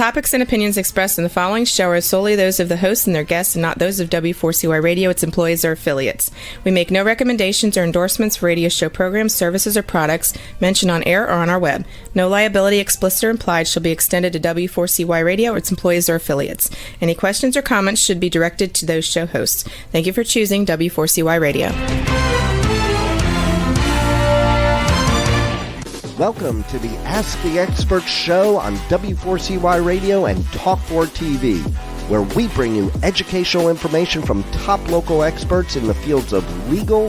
topics and opinions expressed in the following show are solely those of the hosts and their guests and not those of W4CY Radio, its employees, or affiliates. We make no recommendations or endorsements for radio show programs, services, or products mentioned on air or on our web. No liability, explicit or implied, shall be extended to W4CY Radio or its employees or affiliates. Any questions or comments should be directed to those show hosts. Thank you for choosing W4CY Radio. Welcome to the Ask the Expert show on W4CY Radio and Talk4 TV, where we bring you educational information from top local experts in the fields of legal,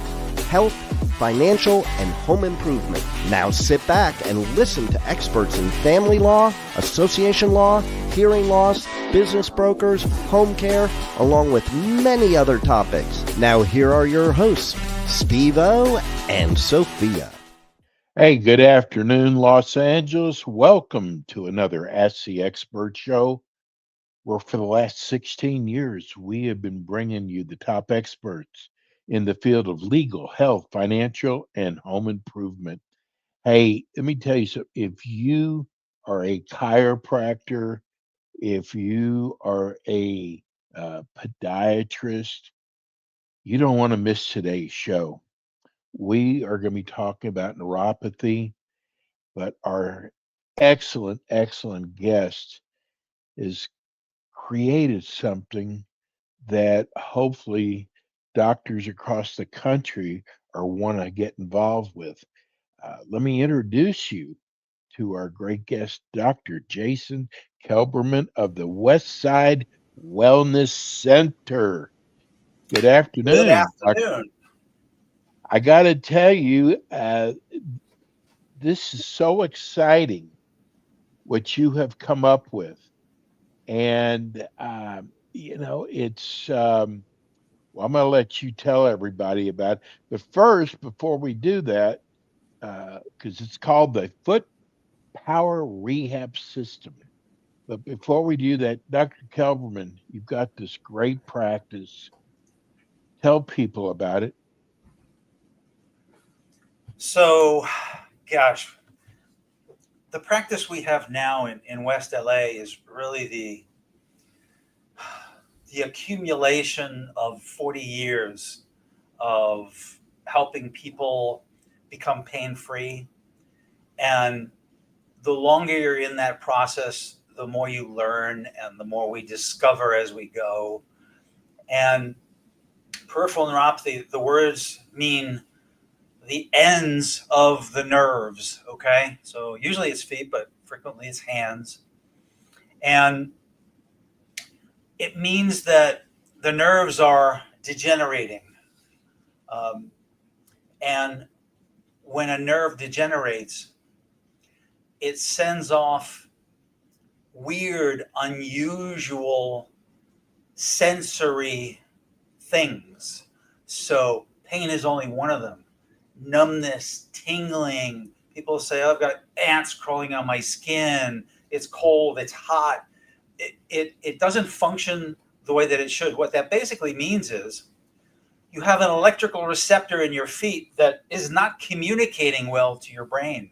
health, financial, and home improvement. Now sit back and listen to experts in family law, association law, hearing loss, business brokers, home care, along with many other topics. Now here are your hosts, Steve-O and Sophia. Hey, good afternoon, Los Angeles. Welcome to another Ask the Expert show, where for the last 16 years, we have been bringing you the top experts in the field of legal, health, financial, and home improvement. Hey, let me tell you something. If you are a chiropractor, if you are a podiatrist, you don't want to miss today's show. We are going to be talking about neuropathy, but our excellent guest has created something that hopefully doctors across the country are want to get involved with. Let me introduce you to our great guest, Dr. Jason Kelberman of the West Side Wellness Center. Good afternoon. Good afternoon. I got to tell you, this is so exciting what you have come up with. And, it's, I'm going to let you tell everybody about it. But first, before we do that, because it's called the Foot Power Rehab System. But before we do that, Dr. Kelberman, you've got this great practice. Tell people about it. So, gosh, the practice we have now in West LA is really the accumulation of 40 years of helping people become pain-free. And the longer you're in that process, the more you learn and the more we discover as we go. And peripheral neuropathy, the words mean the ends of the nerves, okay? So usually it's feet, but frequently it's hands. And it means that the nerves are degenerating. And when a nerve degenerates, it sends off weird, unusual sensory things. So pain is only one of them. Numbness, tingling. People say, oh, I've got ants crawling on my skin. It's cold, it's hot. It doesn't function the way that it should. What that basically means is you have an electrical receptor in your feet that is not communicating well to your brain.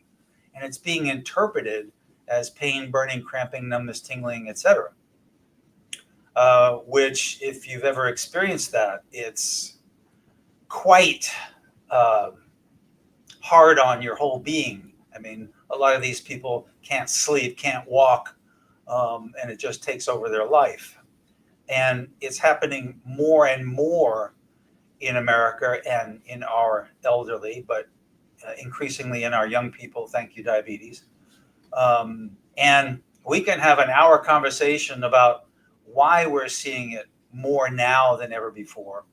And it's being interpreted as pain, burning, cramping, numbness, tingling, etc. Which, if you've ever experienced that, it's quite hard on your whole being. I mean, a lot of these people can't sleep, can't walk, and it just takes over their life. And it's happening more and more in America and in our elderly, but increasingly in our young people. Thank you, diabetes. And we can have an hour conversation about why we're seeing it more now than ever before.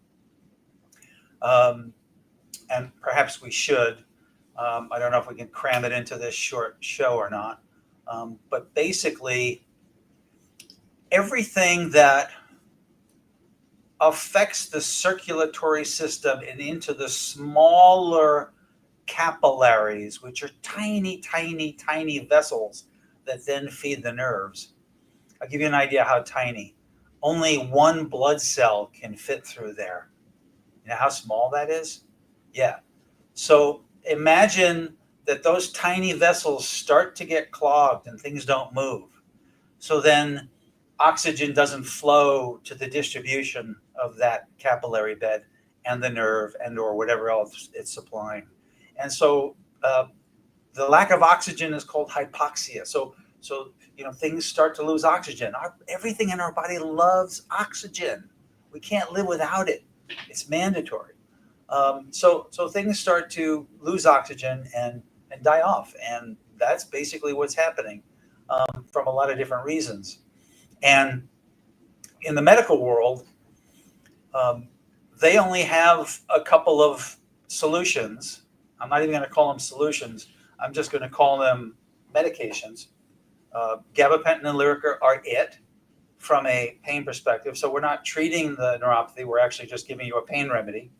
And perhaps we should. I don't know if we can cram it into this short show or not. But basically, everything that affects the circulatory system and into the smaller capillaries, which are tiny, tiny, tiny vessels that then feed the nerves. I'll give you an idea how tiny. Only one blood cell can fit through there. You know how small that is? Yeah. So imagine that those tiny vessels start to get clogged and things don't move. So then oxygen doesn't flow to the distribution of that capillary bed and the nerve and or whatever else it's supplying. And so the lack of oxygen is called hypoxia. So things start to lose oxygen. Everything in our body loves oxygen. We can't live without it. It's mandatory. So things start to lose oxygen and die off, and that's basically what's happening from a lot of different reasons. And in the medical world, they only have a couple of solutions. I'm not even going to call them solutions. I'm just going to call them medications. Gabapentin and Lyrica are it from a pain perspective. So we're not treating the neuropathy. We're actually just giving you a pain remedy,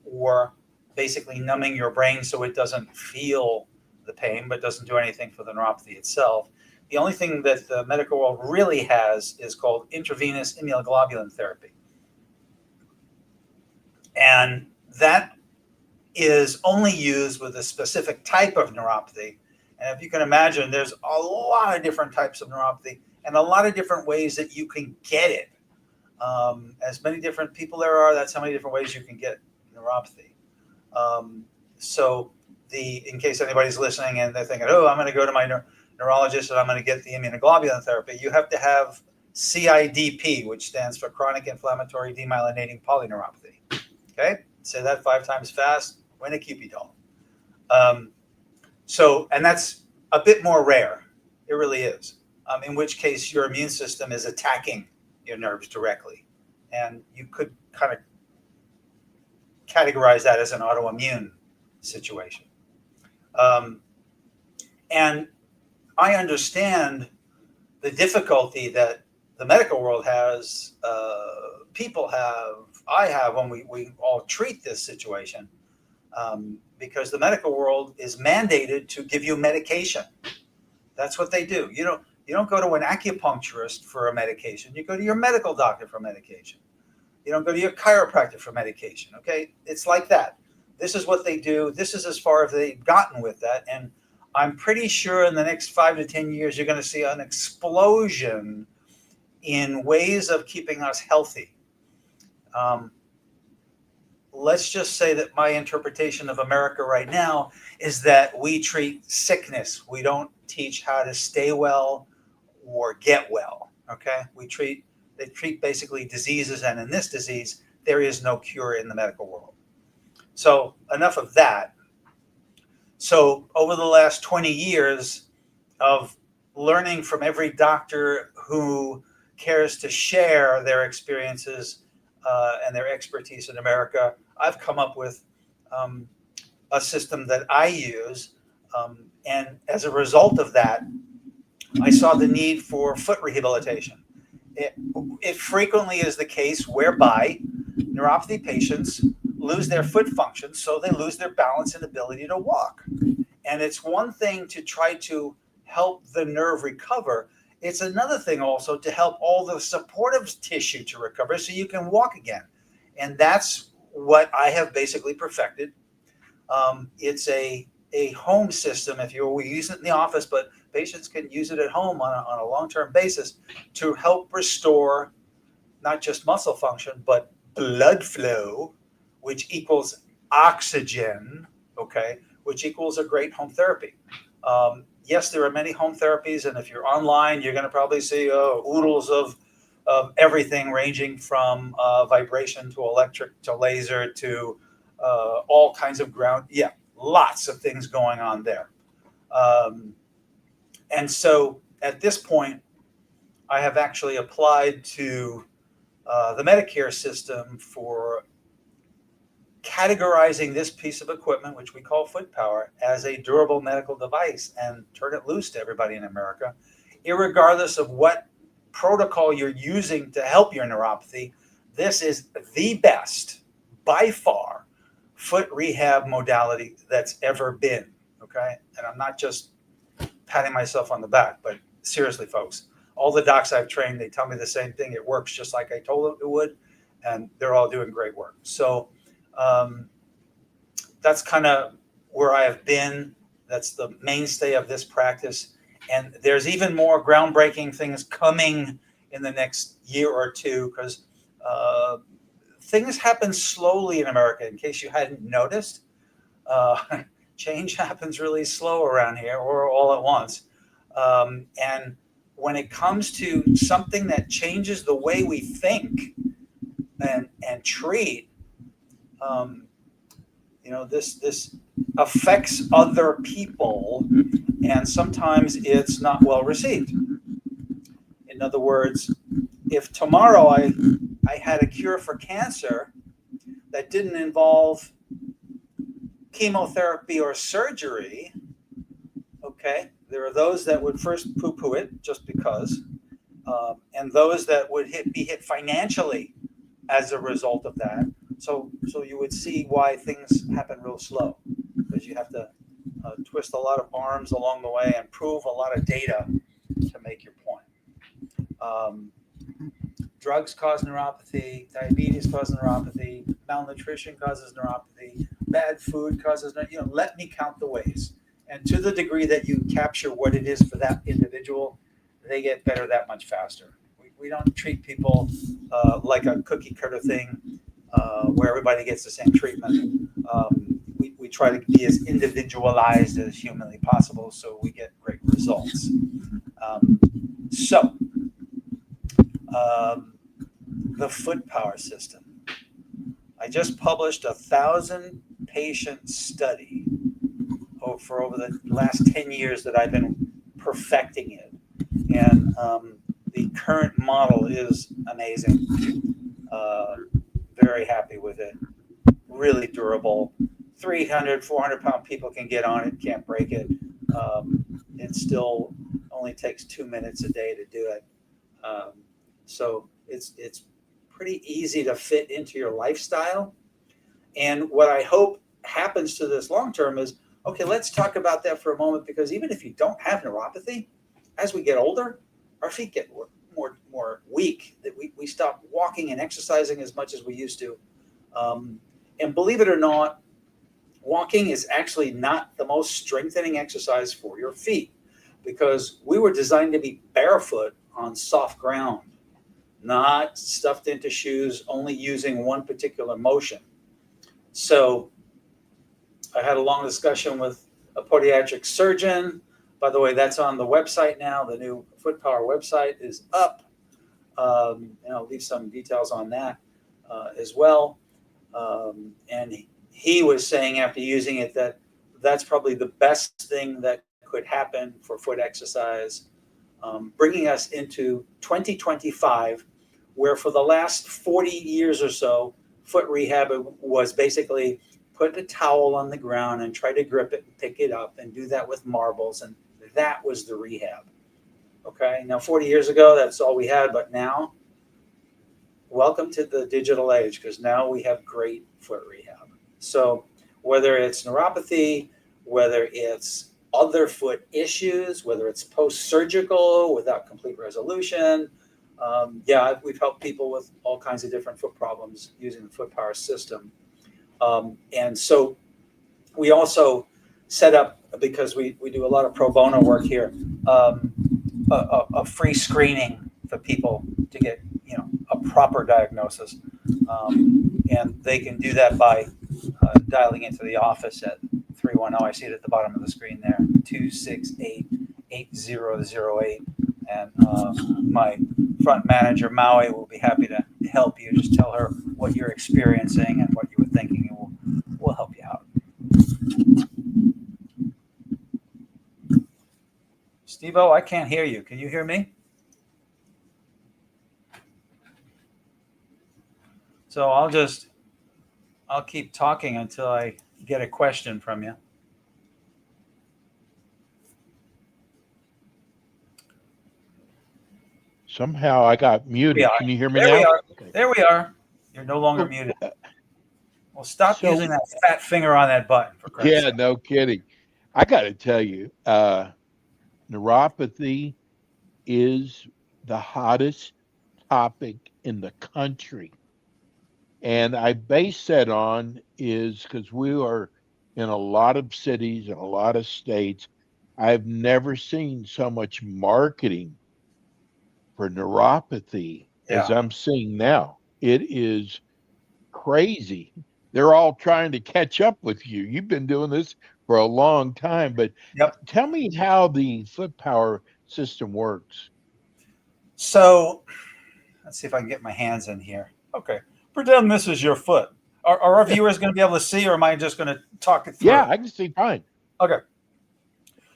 or basically numbing your brain so it doesn't feel the pain, but doesn't do anything for the neuropathy itself. The only thing that the medical world really has is called intravenous immunoglobulin therapy. And that is only used with a specific type of neuropathy. And if you can imagine, there's a lot of different types of neuropathy and a lot of different ways that you can get it. As many different people there are, that's how many different ways you can get neuropathy. In case anybody's listening and they're thinking, oh, I'm going to go to my neurologist and I'm going to get the immunoglobulin therapy, you have to have CIDP, which stands for chronic inflammatory demyelinating polyneuropathy. Okay, say that 5 times fast, win a Cupid doll. And that's a bit more rare. It really is. In which case your immune system is attacking your nerves directly. And you could kind of categorize that as an autoimmune situation. And I understand the difficulty that the medical world has, people have, I have when we all treat this situation, because the medical world is mandated to give you medication. That's what they do. You don't go to an acupuncturist for a medication. You go to your medical doctor for medication. You don't go to your chiropractor for medication. Okay, it's like that. This is what they do. This is as far as they've gotten with that. And I'm pretty sure in the next 5 to 10 years, you're going to see an explosion in ways of keeping us healthy. Let's just say that my interpretation of America right now is that we treat sickness. We don't teach how to stay well or get well. Okay, they treat basically diseases, and in this disease, there is no cure in the medical world. So enough of that. So over the last 20 years of learning from every doctor who cares to share their experiences and their expertise in America, I've come up with a system that I use. And as a result of that, I saw the need for foot rehabilitation. It frequently is the case whereby neuropathy patients lose their foot function, so they lose their balance and ability to walk. And it's one thing to try to help the nerve recover. It's another thing also to help all the supportive tissue to recover so you can walk again. And that's what I have basically perfected. It's a home system. We use it in the office, but patients can use it at home on a long-term basis to help restore not just muscle function, but blood flow, which equals oxygen, okay, which equals a great home therapy. Yes, there are many home therapies, and if you're online, you're going to probably see oodles of everything ranging from vibration to electric to laser to all kinds of ground. Yeah, lots of things going on there. And so at this point, I have actually applied to the Medicare system for categorizing this piece of equipment, which we call foot power, as a durable medical device and turn it loose to everybody in America, irregardless of what protocol you're using to help your neuropathy. This is the best, by far, foot rehab modality that's ever been, okay? And I'm not just patting myself on the back, but seriously, folks, all the docs I've trained, they tell me the same thing. It works just like I told them it would, and they're all doing great work. So that's kind of where I have been. That's the mainstay of this practice. And there's even more groundbreaking things coming in the next year or two, because things happen slowly in America. In case you hadn't noticed, change happens really slow around here, or all at once. And when it comes to something that changes the way we think and treat, this affects other people, and sometimes it's not well received. In other words, if tomorrow I had a cure for cancer that didn't involve chemotherapy or surgery, okay, there are those that would first poo-poo it just because, and those that would be hit financially as a result of that. So you would see why things happen real slow, because you have to twist a lot of arms along the way and prove a lot of data to make your point. Drugs cause neuropathy, diabetes causes neuropathy, malnutrition causes neuropathy, bad food causes, let me count the ways. And to the degree that you capture what it is for that individual, they get better that much faster. We don't treat people like a cookie cutter thing where everybody gets the same treatment. We try to be as individualized as humanly possible so we get great results. The foot power system. I just published a 1,000-patient study for over the last 10 years that I've been perfecting it. And the current model is amazing. Very happy with it. Really durable. 300, 400-pound people can get on it, can't break it. It still only takes 2 minutes a day to do it. So it's pretty easy to fit into your lifestyle. And what I hope happens to this long term is, okay, let's talk about that for a moment, because even if you don't have neuropathy, as we get older, our feet get more weak, that we stop walking and exercising as much as we used to. And believe it or not, walking is actually not the most strengthening exercise for your feet, because we were designed to be barefoot on soft ground, not stuffed into shoes, only using one particular motion. So I had a long discussion with a podiatric surgeon. By the way, that's on the website now. The new Foot Power website is up. And I'll leave some details on that as well. And he was saying, after using it, that that's probably the best thing that could happen for foot exercise, bringing us into 2025, where for the last 40 years or so, foot rehab was basically put a towel on the ground and try to grip it and pick it up and do that with marbles. And that was the rehab. Okay. Now, 40 years ago, that's all we had. But now, welcome to the digital age, because now we have great foot rehab. So whether it's neuropathy, whether it's other foot issues, whether it's post-surgical without complete resolution, we've helped people with all kinds of different foot problems using the Foot Power system. And so we also set up, because we do a lot of pro bono work here, a free screening for people to get a proper diagnosis, and they can do that by dialing into the office at 310. I see it at the bottom of the screen there, 268-8008, and my front manager Maui will be happy to help you. Just tell her what you're experiencing and what you were thinking, and we'll help you out. Steve-O, I can't hear you. Can you hear me? So I'll keep talking until I get a question from you. Somehow I got muted. Can you hear me there now? We are. Okay. There we are. You're no longer muted. Well, stop using that fat finger on that button. For Christ's sake. No kidding. I got to tell you, neuropathy is the hottest topic in the country. And I base that on is because we are in a lot of cities and a lot of states I've never seen so much marketing for neuropathy as Yeah. I'm seeing now. It is crazy. They're all trying to catch up with you. You've been doing this for a long time, but Yep. tell me how the foot power system works. So let's see if I can get my hands in here. Okay. Pretend this is your foot. Are our viewers going to be able to see, or am I just going to talk it Yeah, through? I can see fine. Okay.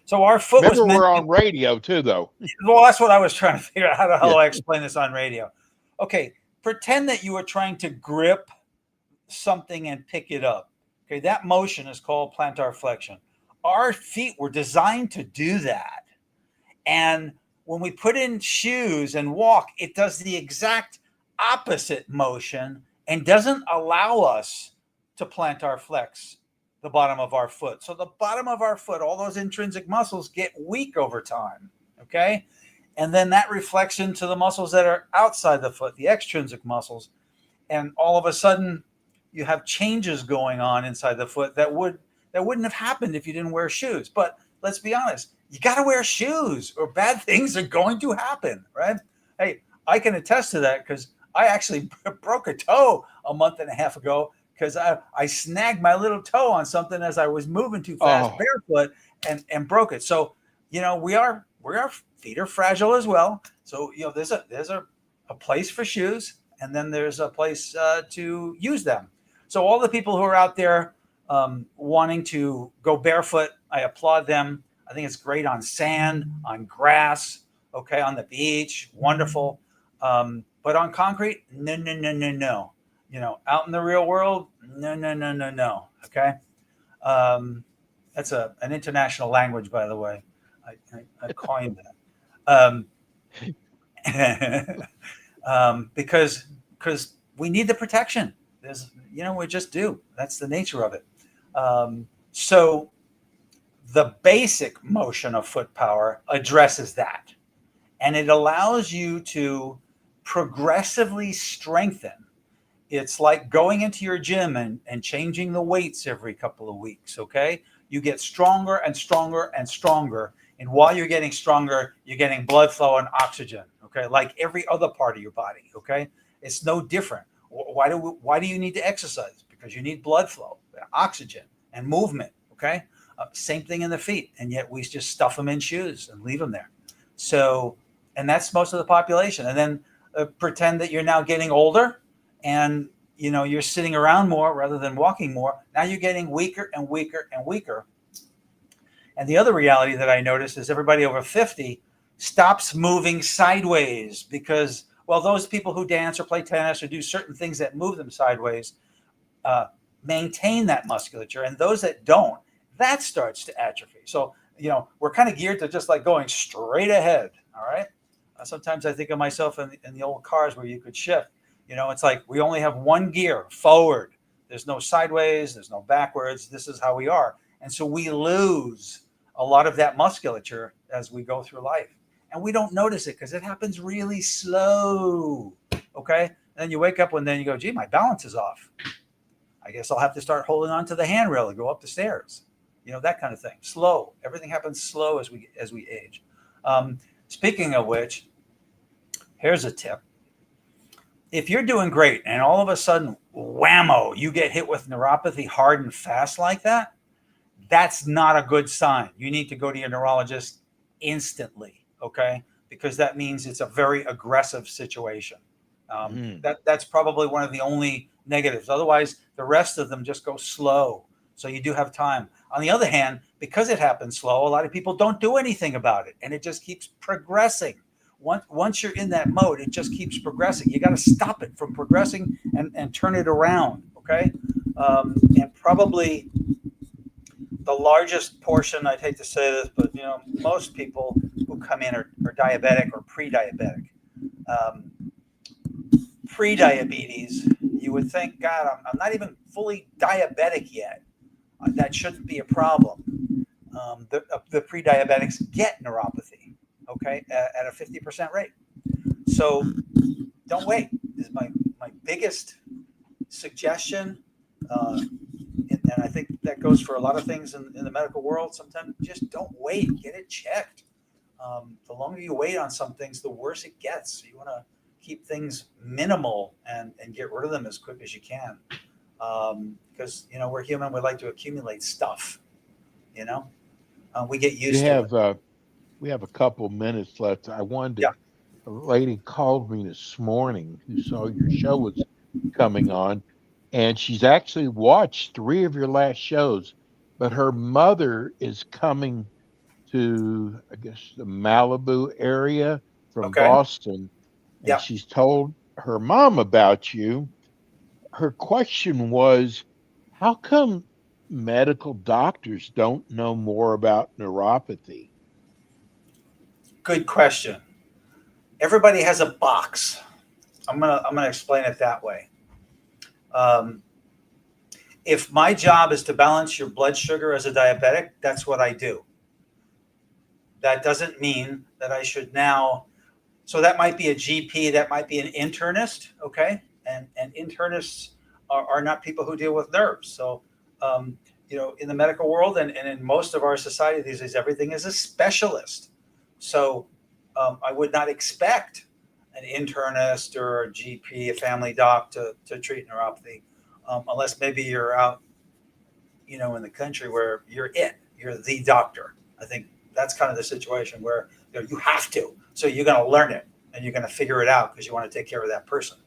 So our foot was Remember, meant we're to, on radio too, though. well, that's what I was trying to figure out. How the hell Yeah. do I explain this on radio? Okay. Pretend that you were trying to grip something and pick it up. Okay. That motion is called plantar flexion. Our feet were designed to do that. And when we put in shoes and walk, it does the exact opposite motion and doesn't allow us to plantar flex the bottom of our foot. So the bottom of our foot, all those intrinsic muscles get weak over time. Okay. And then that reflects into the muscles that are outside the foot, the extrinsic muscles. And all of a sudden you have changes going on inside the foot that wouldn't have happened if you didn't wear shoes. But let's be honest, you got to wear shoes or bad things are going to happen, right? Hey, I can attest to that because I actually broke a toe a month and a half ago because I snagged my little toe on something as I was moving too fast barefoot and broke it. So, our feet are fragile as well. So, there's a place for shoes, and then there's a place to use them. So all the people who are out there wanting to go barefoot, I applaud them. I think it's great on sand, on grass, okay, on the beach, wonderful. But on concrete, no, no, no, no, no. Out in the real world, no, no, no, no, no. Okay, that's an international language, by the way. I coined that because we need the protection. We just do. That's the nature of it. So the basic motion of foot power addresses that. And it allows you to progressively strengthen. It's like going into your gym and changing the weights every couple of weeks, okay? You get stronger and stronger and stronger. And while you're getting stronger, you're getting blood flow and oxygen, okay? Like every other part of your body, okay? It's no different. Why do you need to exercise? Because you need blood flow, oxygen, and movement, okay? Same thing in the feet, and yet we just stuff them in shoes and leave them there. So, and that's most of the population. And then pretend that you're now getting older and, you're sitting around more rather than walking more. Now you're getting weaker and weaker and weaker. And the other reality that I noticed is everybody over 50 stops moving sideways because, well, those people who dance or play tennis or do certain things that move them sideways maintain that musculature. And those that don't, that starts to atrophy. So, we're kind of geared to just like going straight ahead. All right. Sometimes I think of myself in the old cars where you could shift. It's like we only have one gear forward. There's no sideways. There's no backwards. This is how we are. And so we lose a lot of that musculature as we go through life. And we don't notice it because it happens really slow. Okay. And then you wake up one day and you go, gee, my balance is off. I guess I'll have to start holding on to the handrail and go up the stairs. That kind of thing. Slow. Everything happens slow as we age. Speaking of which, here's a tip. If you're doing great and all of a sudden, whammo, you get hit with neuropathy hard and fast like that, that's not a good sign. You need to go to your neurologist instantly, okay? Because that means it's a very aggressive situation. That's probably one of the only negatives. Otherwise, the rest of them just go slow. So you do have time. On the other hand, because it happens slow, a lot of people don't do anything about it, and it just keeps progressing. Once you're in that mode, it just keeps progressing. You got to stop it from progressing and turn it around, okay? And probably the largest portion, I'd hate to say this, but most people who come in are diabetic or pre-diabetic. Pre-diabetes, you would think, God, I'm not even fully diabetic yet. That shouldn't be a problem. The pre-diabetics get neuropathy, okay, at a 50% rate. So don't wait. This is my biggest suggestion. and I think that goes for a lot of things in the medical world. Sometimes just don't wait, get it checked. The longer you wait on some things, the worse it gets. You want to keep things minimal and get rid of them as quick as you can. Because, we're human. We like to accumulate stuff, we get used to it. We have a couple minutes left. I wanted to, Yeah. a lady called me this morning who saw your show was coming on, and she's actually watched 3 of your last shows, but her mother is coming to, I guess, the Malibu area from Okay. Boston, and Yeah. she's told her mom about you. Her question was, how come medical doctors don't know more about neuropathy? Good question. Everybody has a box. I'm gonna explain it that way. If my job is to balance your blood sugar as a diabetic, that's what I do. That doesn't mean that I should now. So that might be a GP, that might be an internist, okay? And internists are not people who deal with nerves. So, in the medical world and in most of our society these days, everything is a specialist. So I would not expect an internist or a GP, a family doc to treat neuropathy, unless maybe you're out, in the country where you're the doctor. I think that's kind of the situation where you have to. So you're going to learn it and you're going to figure it out because you want to take care of that person.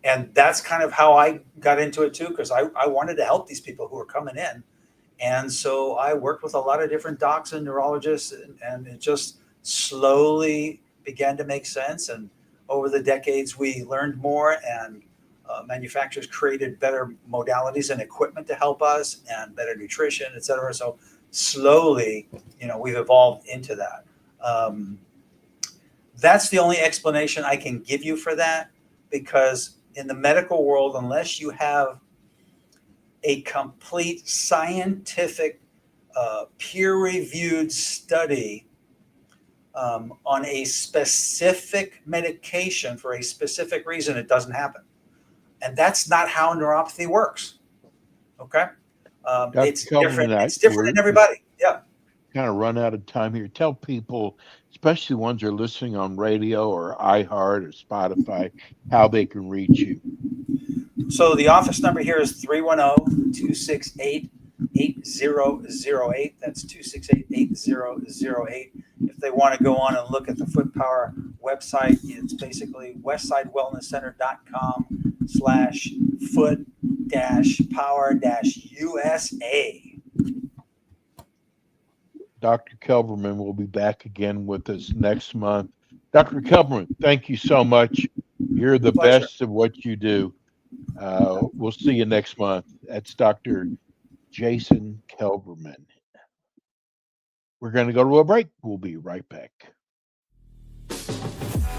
And that's kind of how I got into it too, because I wanted to help these people who were coming in. And so I worked with a lot of different docs and neurologists, and it just slowly began to make sense. And over the decades, we learned more, and manufacturers created better modalities and equipment to help us, and better nutrition, et cetera. So slowly, we've evolved into that. That's the only explanation I can give you for that, because in the medical world, unless you have a complete scientific, peer-reviewed study on a specific medication for a specific reason, it doesn't happen. And that's not how neuropathy works. Okay? It's different. It's different in everybody. Yeah. Kind of run out of time here. Tell people, especially ones who are listening on radio or iHeart or Spotify, how they can reach you. So the office number here is 310-268-8008. That's 268-8008. If they want to go on and look at the Foot Power website, it's basically westsidewellnesscenter.com/foot-power-USA. Dr. Kelberman will be back again with us next month. Dr. Kelberman, thank you so much. You're the best of what you do. We'll see you next month. That's Dr. Jason Kelberman. We're going to go to a break. We'll be right back.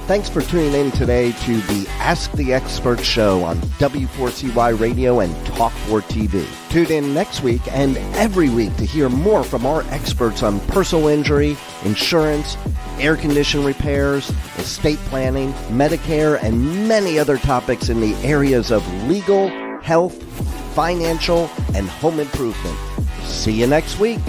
Thanks for tuning in today to the Ask the Expert show on W4CY Radio and Talk4 TV. Tune in next week and every week to hear more from our experts on personal injury, insurance, air condition repairs, estate planning, Medicare, and many other topics in the areas of legal, health, financial, and home improvement. See you next week.